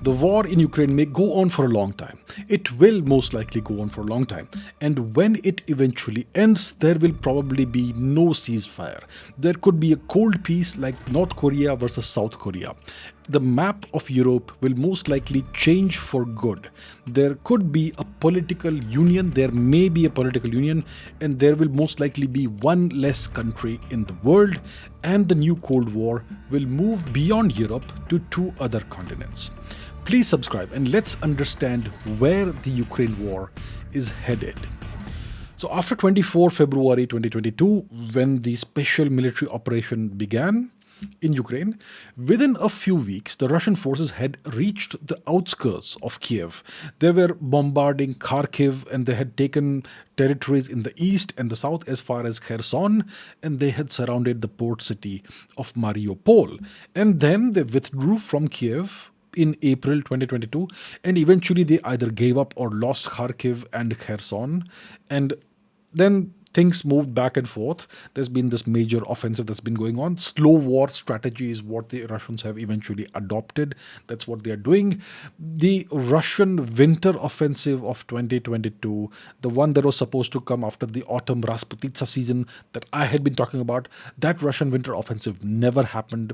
The war in Ukraine may go on for a long time. It will most likely go on for a long time. And when it eventually ends, there will probably be no ceasefire. There could be a cold peace like North Korea versus South Korea. The map of Europe will most likely change for good. There could be a political union, there may be a political union, and there will most likely be one less country in the world, and the new Cold War will move beyond Europe to two other continents. Please subscribe and let's understand where the Ukraine war is headed. So, after 24 February 2022, when the special military operation began in Ukraine, within a few weeks, the Russian forces had reached the outskirts of Kiev. They were bombarding Kharkiv and they had taken territories in the east and the south as far as Kherson, and they had surrounded the port city of Mariupol. And then they withdrew from Kiev in April 2022, and eventually they either gave up or lost Kharkiv and Kherson, and then things moved back and forth. There's been this major offensive that's been going on. Slow war strategy is what the Russians have eventually adopted. That's what they are doing. The Russian winter offensive of 2022, the one that was supposed to come after the autumn Rasputitsa season that I had been talking about, that Russian winter offensive never happened.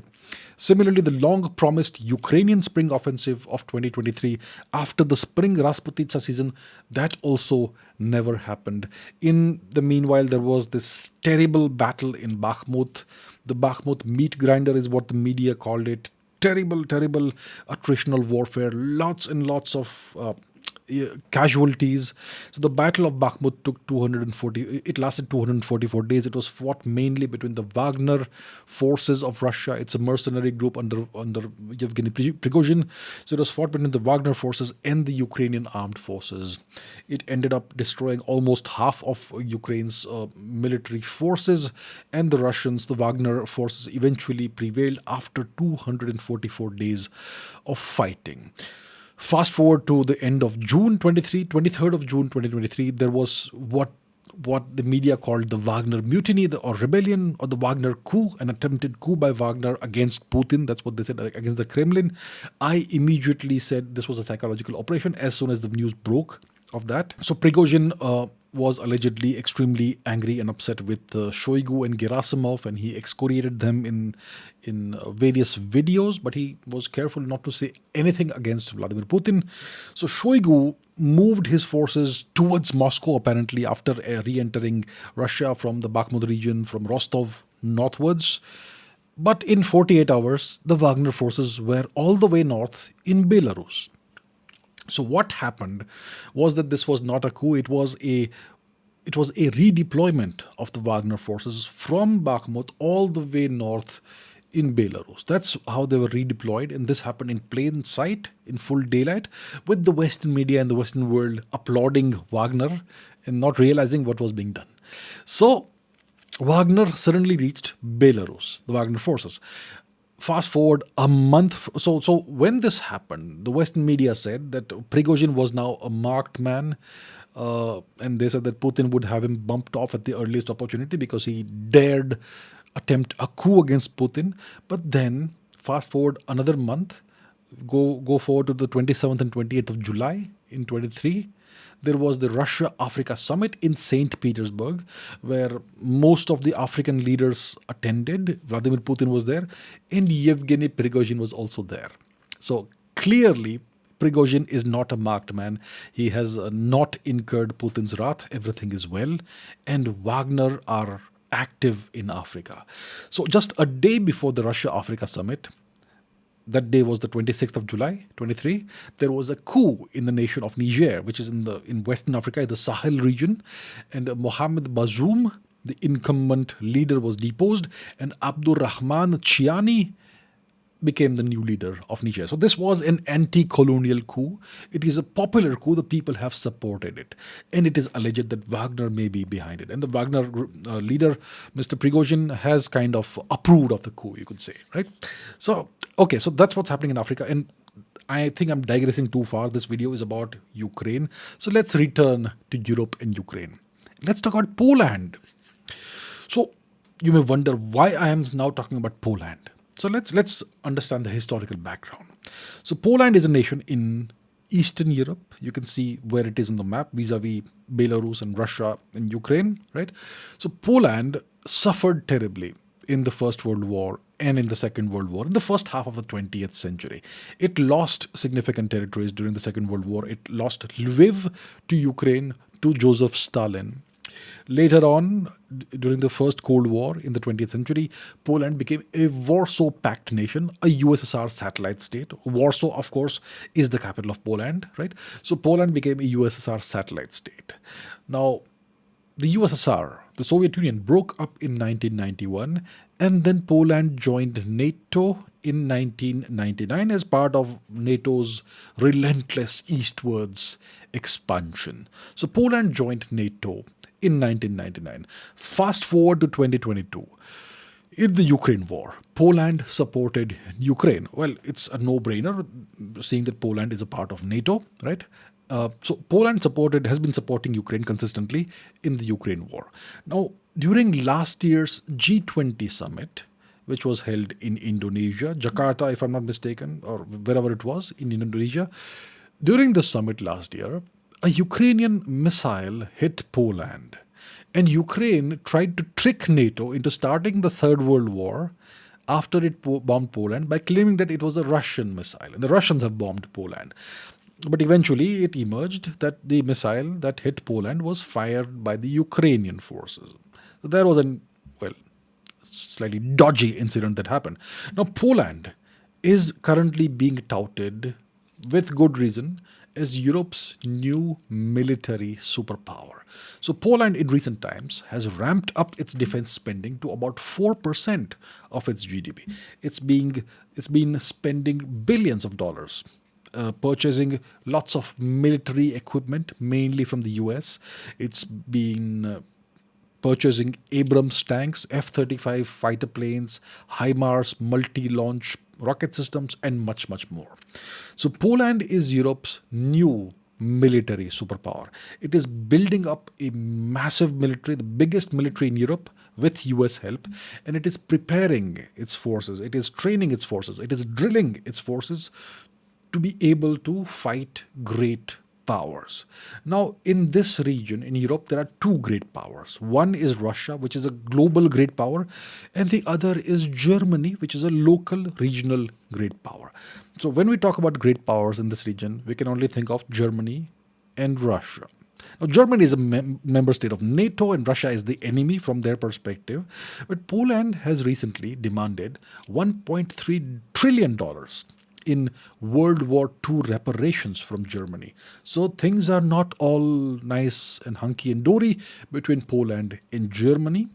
Similarly, the long promised Ukrainian spring offensive of 2023 after the spring Rasputitsa season, that also never happened. In the meanwhile, there was this terrible battle in Bakhmut. The Bakhmut meat grinder is what the media called it. Terrible, terrible attritional warfare. Lots and lots of casualties. So the Battle of Bakhmut took 240. It lasted 244 days. It was fought mainly between the Wagner forces of Russia. It's a mercenary group under Yevgeny Prigozhin. So it was fought between the Wagner forces and the Ukrainian armed forces. It ended up destroying almost half of Ukraine's military forces, and the Russians, the Wagner forces, eventually prevailed after 244 days of fighting. Fast forward to the end of June 23rd of June 2023, there was what the media called the Wagner mutiny or rebellion, or the Wagner coup, an attempted coup by Wagner against Putin. That's what they said, against the Kremlin. I immediately said this was a psychological operation as soon as the news broke of that. So Prigozhin was allegedly extremely angry and upset with Shoigu and Gerasimov, and he excoriated them in various videos, but he was careful not to say anything against Vladimir Putin. So Shoigu moved his forces towards Moscow, apparently, after re-entering Russia from the Bakhmut region, from Rostov northwards. But in 48 hours, the Wagner forces were all the way north in Belarus. So what happened was that this was not a coup. It was a redeployment of the Wagner forces from Bakhmut all the way north in Belarus. That's how they were redeployed, and this happened in plain sight, in full daylight, with the Western media and the Western world applauding Wagner and not realizing what was being done. So Wagner suddenly reached Belarus, the Wagner forces. Fast forward a month. So when this happened, the Western media said that Prigozhin was now a marked man. And they said that Putin would have him bumped off at the earliest opportunity because he dared attempt a coup against Putin. But then, fast forward another month, go forward to the 27th and 28th of July in 23. There was the Russia-Africa summit in St. Petersburg, where most of the African leaders attended. Vladimir Putin was there, and Yevgeny Prigozhin was also there. So clearly, Prigozhin is not a marked man. He has not incurred Putin's wrath. Everything is well. And Wagner are active in Africa. So just a day before the Russia-Africa summit, that day was the 26th of July, 23. There was a coup in the nation of Niger, which is in Western Africa, the Sahel region. And Mohamed Bazoum, the incumbent leader, was deposed. And Abdurrahman Chiani became the new leader of Niger. So this was an anti-colonial coup. It is a popular coup. The people have supported it. And it is alleged that Wagner may be behind it. And the Wagner leader, Mr. Prigozhin, has kind of approved of the coup, you could say, right? So, okay, so that's what's happening in Africa. And I think I'm digressing too far. This video is about Ukraine. So let's return to Europe and Ukraine. Let's talk about Poland. So you may wonder why I am now talking about Poland. So let's understand the historical background. So Poland is a nation in Eastern Europe. You can see where it is on the map vis-a-vis Belarus and Russia and Ukraine, right? So Poland suffered terribly in the First World War and in the Second World War in the first half of the 20th century. It lost significant territories during the Second World War. It lost Lviv to Ukraine to Joseph Stalin. Later on, during the First Cold War in the 20th century, Poland became a Warsaw Pact nation, a USSR satellite state. Warsaw, of course, is the capital of Poland, right? So Poland became a USSR satellite state. Now, the USSR, the Soviet Union, broke up in 1991, and then Poland joined NATO in 1999 as part of NATO's relentless eastwards expansion. So Poland joined NATO in 1999. Fast forward to 2022. In the Ukraine war, Poland supported Ukraine. Well, it's a no-brainer, seeing that Poland is a part of NATO, right? So Poland has been supporting Ukraine consistently in the Ukraine war. Now, during last year's G20 summit, which was held in Indonesia, Jakarta, if I'm not mistaken, or wherever it was in Indonesia, during the summit last year, a Ukrainian missile hit Poland. And Ukraine tried to trick NATO into starting the Third World War after it bombed Poland by claiming that it was a Russian missile. And the Russians have bombed Poland. But eventually it emerged that the missile that hit Poland was fired by the Ukrainian forces. So there was an, well, slightly dodgy incident that happened. Now, Poland is currently being touted, with good reason, as Europe's new military superpower. So Poland in recent times has ramped up its defense spending to about 4% of its GDP. It's been spending billions of dollars purchasing lots of military equipment, mainly from the US. It's been purchasing Abrams tanks, F 35 fighter planes, HIMARS multi launch rocket systems, and much, much more. So, Poland is Europe's new military superpower. It is building up a massive military, the biggest military in Europe, with US help, and it is preparing its forces, it is training its forces, it is drilling its forces to be able to fight great powers. Now, in this region, in Europe, there are two great powers. One is Russia, which is a global great power, and the other is Germany, which is a local, regional great power. So, when we talk about great powers in this region, we can only think of Germany and Russia. Now, Germany is a member state of NATO, and Russia is the enemy from their perspective. But Poland has recently demanded $1.3 trillion in World War II reparations from Germany. So things are not all nice and hunky and dory between Poland and Germany.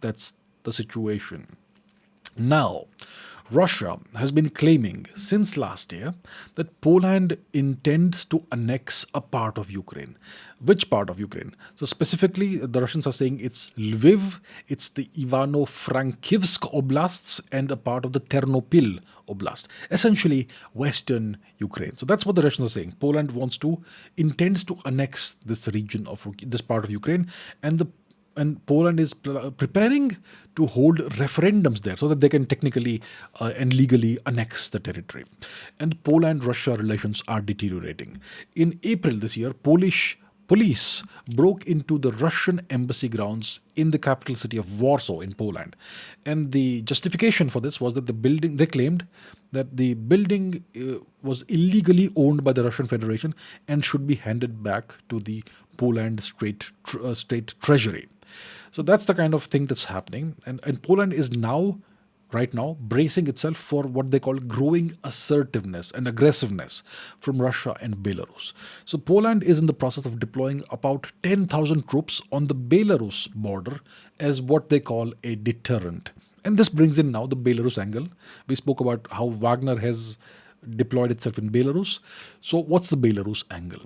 That's the situation. Now, Russia has been claiming since last year that Poland intends to annex a part of Ukraine. Which part of Ukraine? So, specifically, the Russians are saying it's Lviv, it's the Ivano-Frankivsk oblasts, and a part of the Ternopil oblast, essentially Western Ukraine. So, that's what the Russians are saying. Poland intends to annex this region of this part of Ukraine, and Poland is preparing to hold referendums there so that they can technically and legally annex the territory. And Poland-Russia relations are deteriorating. In April this year, Polish police broke into the Russian embassy grounds in the capital city of Warsaw in Poland. And the justification for this was that they claimed that the building was illegally owned by the Russian Federation and should be handed back to the Poland state treasury. So that's the kind of thing that's happening. And Poland is right now, bracing itself for what they call growing assertiveness and aggressiveness from Russia and Belarus. So Poland is in the process of deploying about 10,000 troops on the Belarus border as what they call a deterrent. And this brings in now the Belarus angle. We spoke about how Wagner has deployed itself in Belarus. So what's the Belarus angle?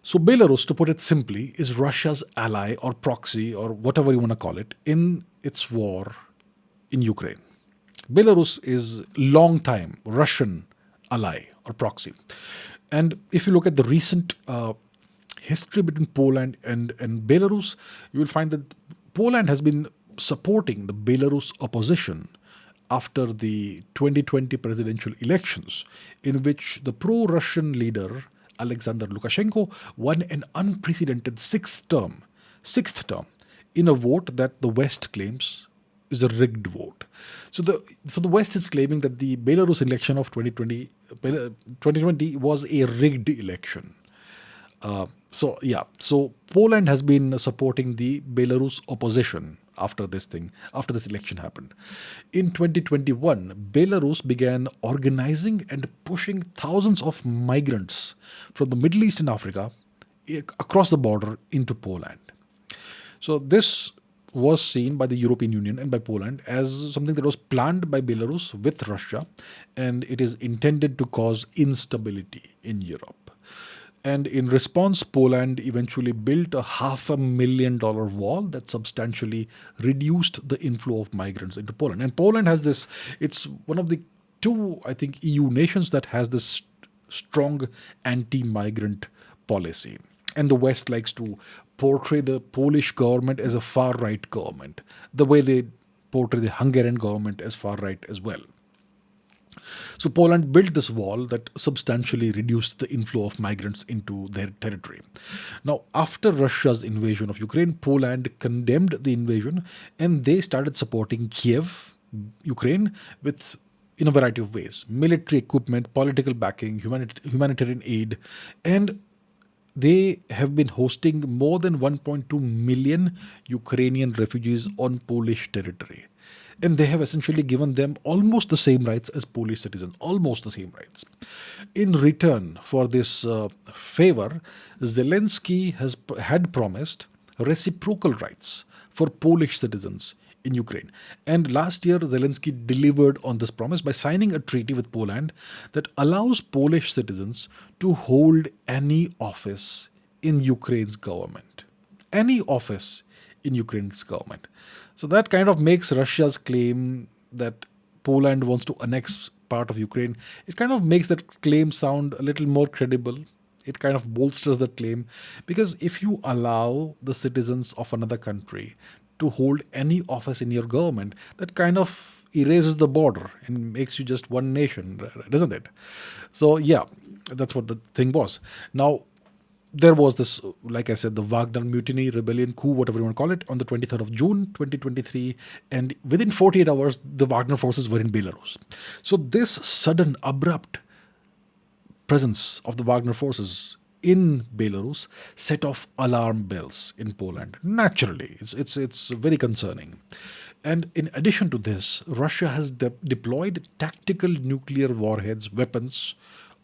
So Belarus, to put it simply, is Russia's ally or proxy or whatever you want to call it in its war in Ukraine. Belarus is long time Russian ally or proxy. And if you look at the recent history between Poland and Belarus, you will find that Poland has been supporting the Belarus opposition after the 2020 presidential elections, in which the pro-Russian leader Alexander Lukashenko won an unprecedented sixth term in a vote that the West claims is a rigged vote. So the West is claiming that the Belarus election of 2020 was a rigged election. So Poland has been supporting the Belarus opposition after this election happened. In 2021, Belarus began organizing and pushing thousands of migrants from the Middle East and Africa across the border into Poland. So this was seen by the European Union and by Poland as something that was planned by Belarus with Russia, and it is intended to cause instability in Europe. And in response, Poland eventually built a $500,000 wall that substantially reduced the inflow of migrants into Poland. And Poland has this, it's one of the two, I think, EU nations that has this strong anti migrant policy. And the West likes to portray the Polish government as a far right government, the way they portray the Hungarian government as far right as well. So Poland built this wall that substantially reduced the inflow of migrants into their territory. Now, after Russia's invasion of Ukraine, Poland condemned the invasion and they started supporting Kiev, Ukraine, with in a variety of ways: military equipment, political backing, humanitarian aid, and they have been hosting more than 1.2 million Ukrainian refugees on Polish territory. And they have essentially given them almost the same rights as Polish citizens, almost the same rights. In return for this favor, Zelensky had promised reciprocal rights for Polish citizens in Ukraine. And last year, Zelensky delivered on this promise by signing a treaty with Poland that allows Polish citizens to hold any office in Ukraine's government. Any office in Ukraine's government. So that kind of makes Russia's claim that Poland wants to annex part of Ukraine, it kind of makes that claim sound a little more credible. It kind of bolsters that claim, because if you allow the citizens of another country to hold any office in your government, that kind of erases the border and makes you just one nation, doesn't it? So yeah, that's what the thing was. Now, there was this, like I said, the Wagner mutiny, rebellion, coup, whatever you want to call it, on the 23rd of June 2023. And within 48 hours, the Wagner forces were in Belarus. So this sudden, abrupt presence of the Wagner forces in Belarus set off alarm bells in Poland. Naturally, it's very concerning. And in addition to this, Russia has deployed tactical nuclear warheads, weapons,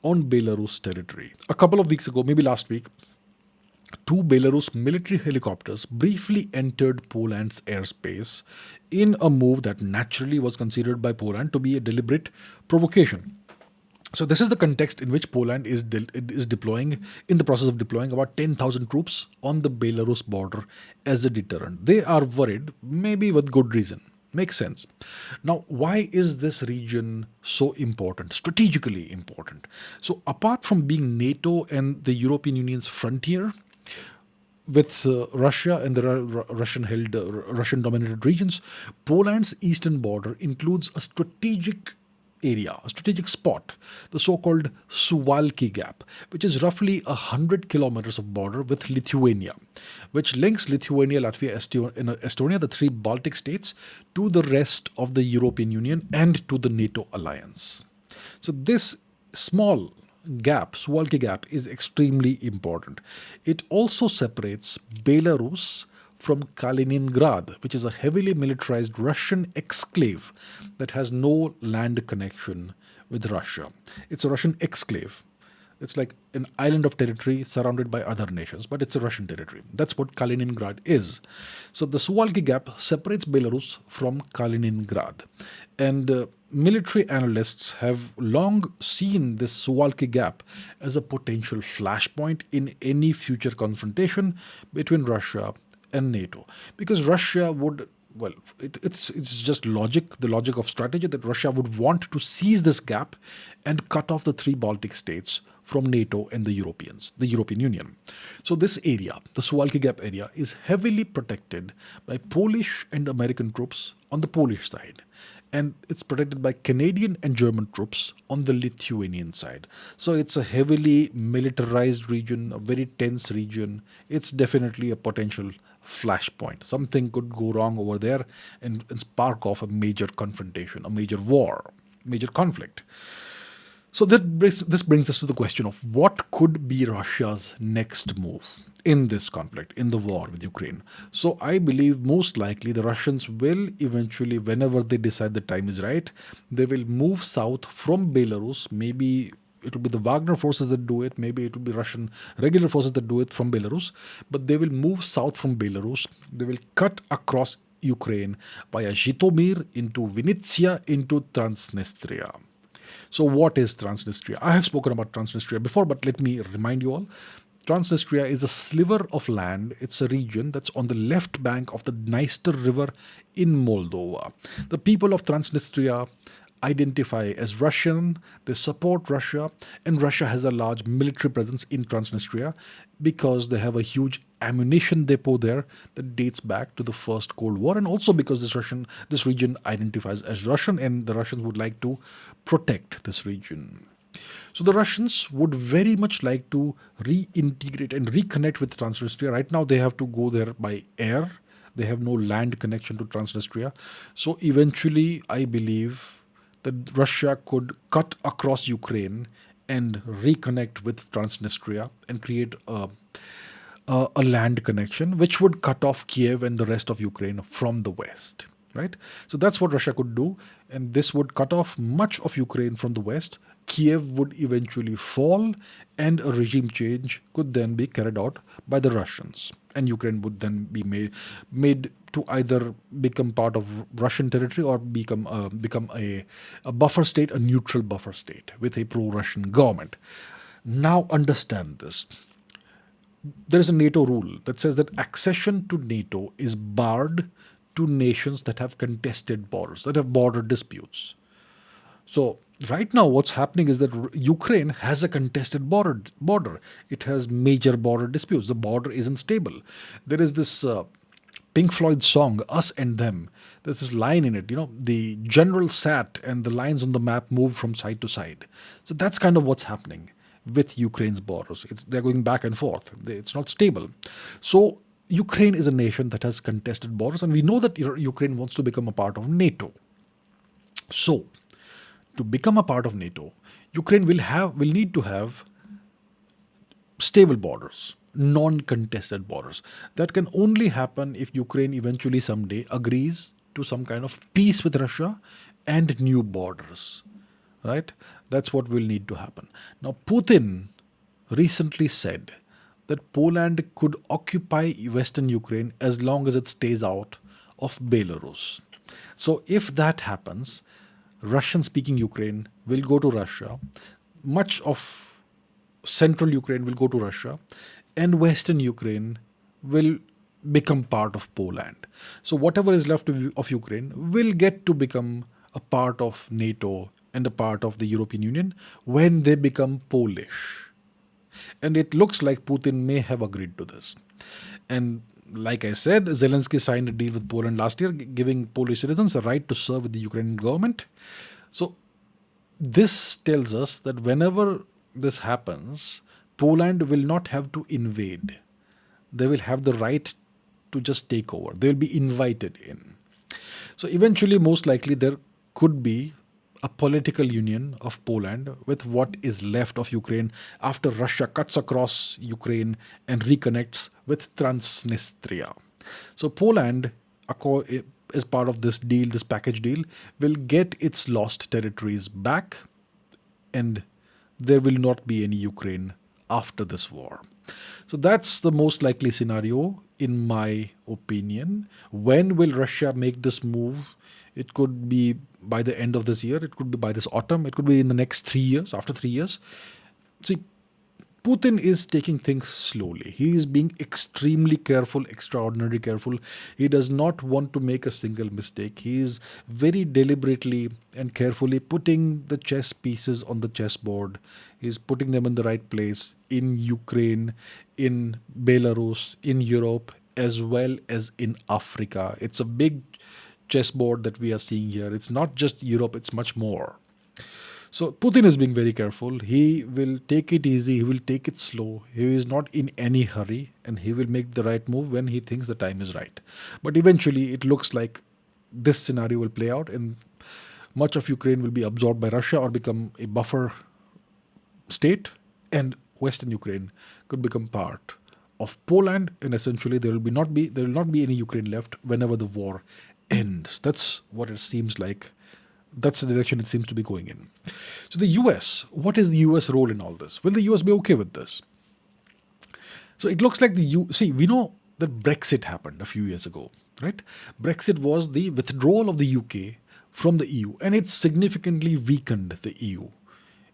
on Belarus territory. A couple of weeks ago, maybe last week, two Belarus military helicopters briefly entered Poland's airspace in a move that naturally was considered by Poland to be a deliberate provocation. So this is the context in which Poland is deploying, in the process of deploying about 10,000 troops on the Belarus border as a deterrent. They are worried, maybe with good reason. Makes sense. Now, why is this region so important, strategically important? So apart from being NATO and the European Union's frontier with Russia and the Russian-held, Russian-dominated regions, Poland's eastern border includes a strategic area, a strategic spot, the so-called Suwalki Gap, which is roughly 100 kilometers of border with Lithuania, which links Lithuania, Latvia, Estonia, the three Baltic states, to the rest of the European Union and to the NATO alliance. So this small gap, Suwalki Gap, is extremely important. It also separates Belarus from Kaliningrad, which is a heavily militarized Russian exclave that has no land connection with Russia. It's a Russian exclave. It's like an island of territory surrounded by other nations, but it's a Russian territory. That's what Kaliningrad is. So the Suwalki Gap separates Belarus from Kaliningrad. And military analysts have long seen this Suwalki Gap as a potential flashpoint in any future confrontation between Russia and NATO, because Russia would, well, it's just logic, the logic of strategy, that Russia would want to seize this gap and cut off the three Baltic states from NATO and the European Union. So this area, the Suwalki Gap area, is heavily protected by Polish and American troops on the Polish side. and it's protected by Canadian and German troops on the Lithuanian side. So it's a heavily militarized region, a very tense region. It's definitely a potential flashpoint. Something could go wrong over there and spark off a major confrontation, a major war, major conflict. So this brings us to the question of what could be Russia's next move in this conflict, in the war with Ukraine. So I believe most likely the Russians will eventually, whenever they decide the time is right, they will move south from Belarus. Maybe it will be the Wagner forces that do it. Maybe it will be Russian regular forces that do it from Belarus. But they will move south from Belarus. They will cut across Ukraine via Zhytomyr into Vinnytsia into Transnistria. So, what is Transnistria? I have spoken about Transnistria before, but let me remind you all. Transnistria is a sliver of land. It's a region that's on the left bank of the Dniester River in Moldova. The people of Transnistria identify as Russian, they support Russia, and Russia has a large military presence in Transnistria because they have a huge ammunition depot there that dates back to the First Cold War, and also because this region identifies as Russian, and the Russians would like to protect this region. So the Russians would very much like to reintegrate and reconnect with Transnistria. Right now, they have to go there by air. They have no land connection to Transnistria. So eventually, I believe that Russia could cut across Ukraine and reconnect with Transnistria and create a land connection, which would cut off Kiev and the rest of Ukraine from the west. Right? So that's what Russia could do, and this would cut off much of Ukraine from the west. Kiev would eventually fall, and a regime change could then be carried out by the Russians, and Ukraine would then be made to either become part of Russian territory or become a buffer state, a neutral buffer state with a pro-Russian government. Now understand this. There is a NATO rule that says that accession to NATO is barred to nations that have contested borders, that have border disputes. So right now, what's happening is that Ukraine has a contested border. It has major border disputes. The border isn't stable. There is this Pink Floyd song, "Us and Them." There's this line in it. The general sat and the lines on the map moved from side to side. So that's kind of what's happening with Ukraine's borders. They're going back and forth. It's not stable. So Ukraine is a nation that has contested borders, and we know that Ukraine wants to become a part of NATO. So, to become a part of NATO, Ukraine will need to have stable borders, non-contested borders. That can only happen if Ukraine eventually someday agrees to some kind of peace with Russia and new borders. Right? That's what will need to happen. Now, Putin recently said that Poland could occupy Western Ukraine as long as it stays out of Belarus. So, if that happens, Russian speaking Ukraine will go to Russia, much of central Ukraine will go to Russia, and Western Ukraine will become part of Poland. So, whatever is left of Ukraine will get to become a part of NATO and a part of the European Union when they become Polish. And it looks like Putin may have agreed to this. And like I said, Zelensky signed a deal with Poland last year, giving Polish citizens a right to serve with the Ukrainian government. So this tells us that whenever this happens, Poland will not have to invade. They will have the right to just take over. They will be invited in. So eventually, most likely, there could be a political union of Poland with what is left of Ukraine after Russia cuts across Ukraine and reconnects with Transnistria. So Poland, as part of this deal, this package deal, will get its lost territories back, and there will not be any Ukraine after this war. So that's the most likely scenario, in my opinion. When will Russia make this move? It could be by the end of this year. It could be by this autumn. It could be in the next 3 years, after 3 years. See, Putin is taking things slowly. He is being extremely careful, extraordinarily careful. He does not want to make a single mistake. He is very deliberately and carefully putting the chess pieces on the chessboard. He's putting them in the right place in Ukraine, in Belarus, in Europe, as well as in Africa. It's a big chessboard that we are seeing here. It's not just Europe, it's much more. So Putin is being very careful. He will take it easy. He will take it slow. He is not in any hurry, and he will make the right move when he thinks the time is right. But eventually, it looks like this scenario will play out, and much of Ukraine will be absorbed by Russia or become a buffer state, and Western Ukraine could become part of Poland, and essentially there will not be any Ukraine left whenever the war ends. That's what it seems like. That's the direction it seems to be going in. So the US, what is the US role in all this? Will the US be okay with this? So it looks like we know that Brexit happened a few years ago, right? Brexit was the withdrawal of the UK from the EU, and it significantly weakened the EU.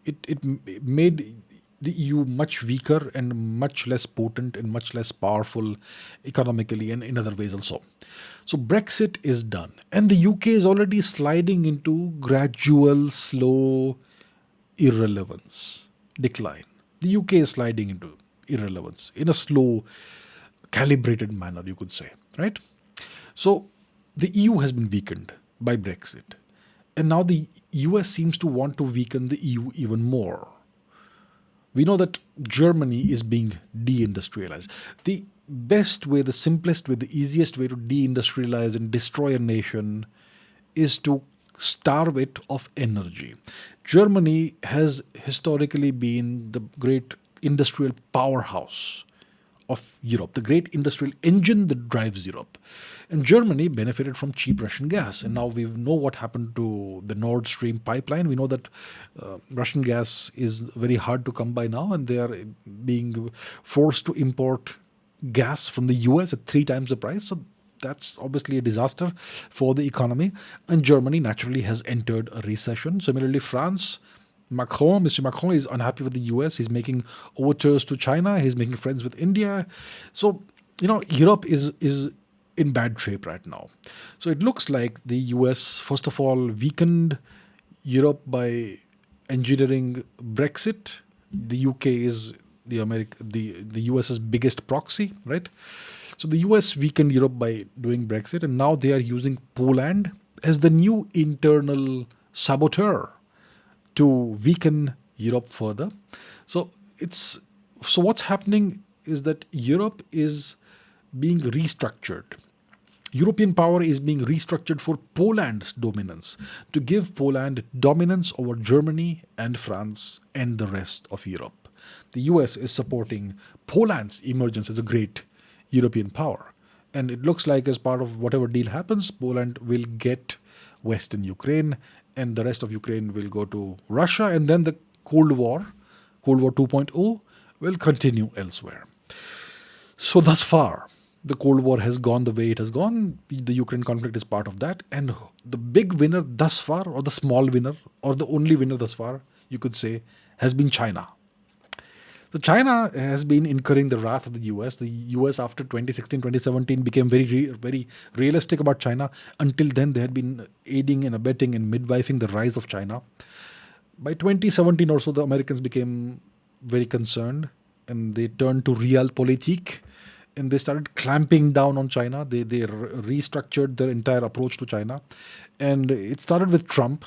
It made the EU much weaker and much less potent and much less powerful economically and in other ways also. So Brexit is done, and the UK is already sliding into gradual, slow irrelevance, decline. The UK is sliding into irrelevance in a slow, calibrated manner, you could say, right? So the EU has been weakened by Brexit, and now the US seems to want to weaken the EU even more. We know that Germany is being deindustrialized. The best way, the simplest way, the easiest way to deindustrialize and destroy a nation is to starve it of energy. Germany has historically been the great industrial powerhouse of Europe, the great industrial engine that drives Europe. And Germany benefited from cheap Russian gas. And now we know what happened to the Nord Stream pipeline. We know that Russian gas is very hard to come by now, and they are being forced to import gas from the US at three times the price. So that's obviously a disaster for the economy. And Germany naturally has entered a recession. Similarly, France, Mr. Macron is unhappy with the US. He's making overtures to China. He's making friends with India. So, Europe is in bad shape right now. So it looks like the US, first of all, weakened Europe by engineering Brexit. The UK is the US's biggest proxy, right? So the US weakened Europe by doing Brexit, and now they are using Poland as the new internal saboteur to weaken Europe further. So what's happening is that Europe is being restructured. European power is being restructured for Poland's dominance, to give Poland dominance over Germany and France and the rest of Europe. The US is supporting Poland's emergence as a great European power. And it looks like, as part of whatever deal happens, Poland will get Western Ukraine, and the rest of Ukraine will go to Russia, and then the Cold War 2.0, will continue elsewhere. So thus far, the Cold War has gone the way it has gone. The Ukraine conflict is part of that. And the big winner thus far, or the small winner, or the only winner thus far, you could say, has been China. So China has been incurring the wrath of the US. The US after 2016, 2017 became very realistic about China. Until then, they had been aiding and abetting and midwifing the rise of China. By 2017 or so, the Americans became very concerned, and they turned to realpolitik, and they started clamping down on China. They restructured their entire approach to China. And it started with Trump,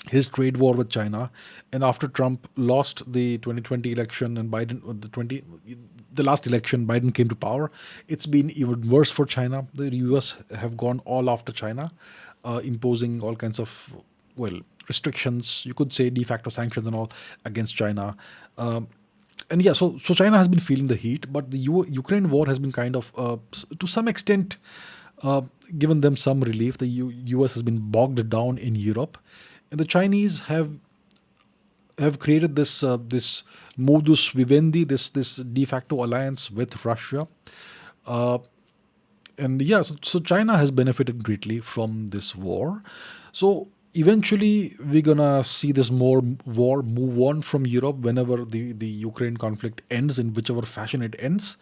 his trade war with China, and after Trump lost the 2020 election and the last election, Biden came to power. It's been even worse for China. The US have gone all after China, imposing all kinds of restrictions, you could say de facto sanctions and all against China. So China has been feeling the heat, but the Ukraine war has been kind of, to some extent, given them some relief. The US has been bogged down in Europe. And the Chinese have created this modus vivendi, this de facto alliance with Russia, so China has benefited greatly from this war. So eventually, we're gonna see this war move on from Europe whenever the Ukraine conflict ends, in whichever fashion it ends.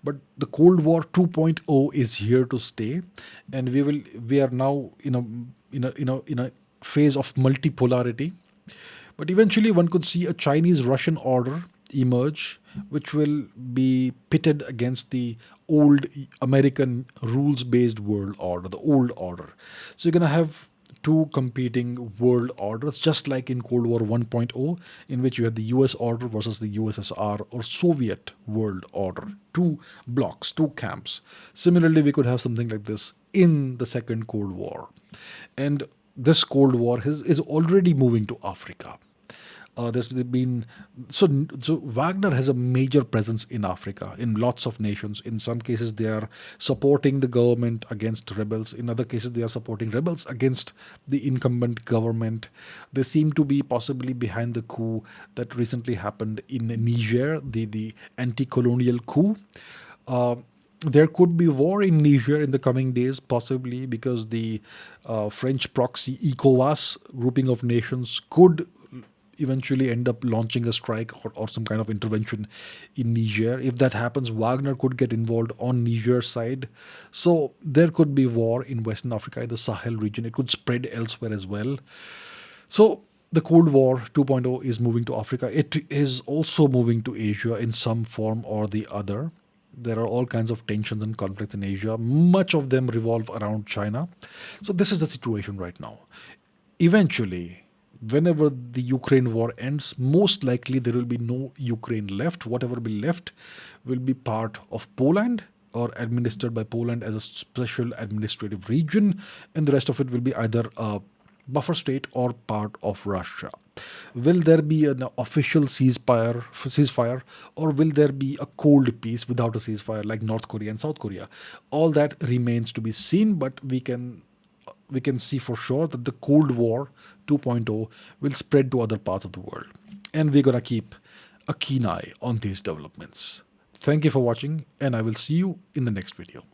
But the Cold War 2.0 is here to stay, and we are now in a phase of multipolarity. But eventually one could see a Chinese-Russian order emerge, which will be pitted against the old American rules based world order, the old order. So you're going to have two competing world orders, just like in Cold War 1.0, in which you had the US order versus the USSR or Soviet world order. Two blocks, two camps. Similarly, we could have something like this in the Second Cold War. And this Cold War is already moving to Africa. There's been so Wagner has a major presence in Africa, in lots of nations. In some cases, they are supporting the government against rebels. In other cases, they are supporting rebels against the incumbent government. They seem to be possibly behind the coup that recently happened in Niger, the anti-colonial coup. Uh, there could be war in Niger in the coming days, possibly because the French proxy ECOWAS grouping of nations could eventually end up launching a strike or some kind of intervention in Niger. If that happens, Wagner could get involved on Niger side. So there could be war in Western Africa, in the Sahel region. It could spread elsewhere as well. So the Cold War 2.0 is moving to Africa. It is also moving to Asia in some form or the other. There are all kinds of tensions and conflicts in Asia. Much of them revolve around China. So this is the situation right now. Eventually, whenever the Ukraine war ends, most likely there will be no Ukraine left. Whatever will be left will be part of Poland or administered by Poland as a special administrative region, and the rest of it will be either a buffer state or part of Russia. Will there be an official ceasefire, or will there be a cold peace without a ceasefire like North Korea and South Korea? All that remains to be seen, but we can see for sure that the Cold War 2.0 will spread to other parts of the world. And we're going to keep a keen eye on these developments. Thank you for watching, and I will see you in the next video.